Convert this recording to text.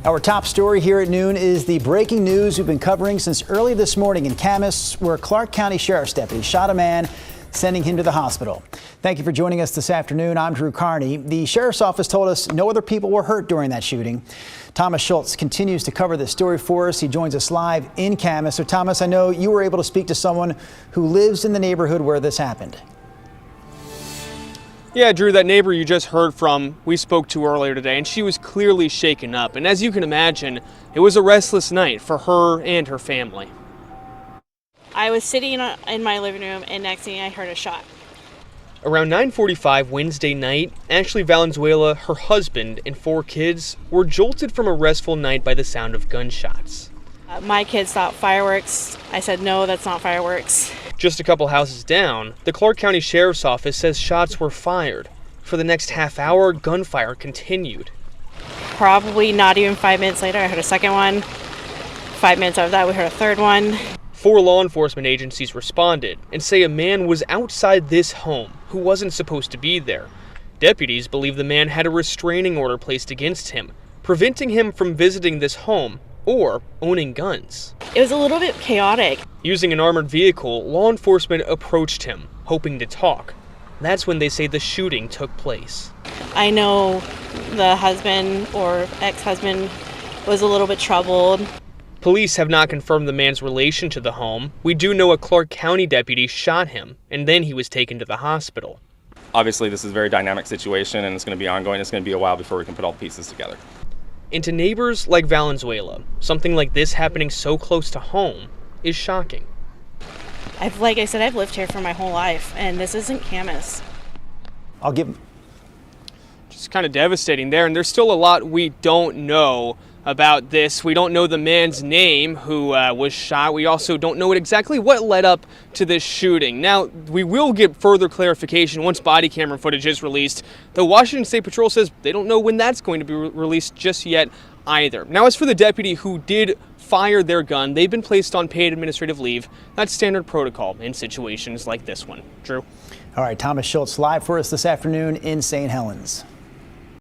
Our top story here at noon is the breaking news we've been covering since early this morning in Camas, where Clark County Sheriff's deputy shot a man, sending him to the hospital. Thank you for joining us this afternoon. I'm Drew Carney. The Sheriff's Office told us no other people were hurt during that shooting. Thomas Schultz continues to cover this story for us. He joins us live in Camas. So Thomas, I know you were able to speak to someone who lives in the neighborhood where this happened. Yeah, Drew, that neighbor you just heard from, we spoke to earlier today, and she was clearly shaken up. And as you can imagine, it was a restless night for her and her family. I was sitting in my living room, and next thing I heard a shot. Around 9:45 Wednesday night, Ashleigh Valenzuela, her husband, and 4 kids were jolted from a restful night by the sound of gunshots. My kids thought fireworks. I said, no, that's not fireworks. Just a couple houses down, the Clark County Sheriff's Office says shots were fired. For the next half hour, gunfire continued. Probably not even 5 minutes later, I heard a second one. 5 minutes after that, we heard a third one. 4 law enforcement agencies responded and say a man was outside this home who wasn't supposed to be there. Deputies believe the man had a restraining order placed against him, preventing him from visiting this home or owning guns. It was a little bit chaotic. Using an armored vehicle, law enforcement approached him, hoping to talk. That's when they say the shooting took place. I know the husband or ex-husband was a little bit troubled. Police have not confirmed the man's relation to the home. We do know a Clark County deputy shot him, and then he was taken to the hospital. Obviously, this is a very dynamic situation, and it's going to be ongoing. It's going to be a while before we can put all the pieces together. And to neighbors like Valenzuela, something like this happening so close to home is shocking. Like I said, I've lived here for my whole life, and this isn't Camas. Just kind of devastating there, and there's still a lot we don't know about this. We don't know the man's name who was shot. We also don't know exactly what led up to this shooting. Now, we will get further clarification once body camera footage is released. The Washington State Patrol says they don't know when that's going to be released just yet either. Now, as for the deputy who did fire their gun, they've been placed on paid administrative leave. That's standard protocol in situations like this one. Drew? All right, Thomas Schultz live for us this afternoon in St. Helens.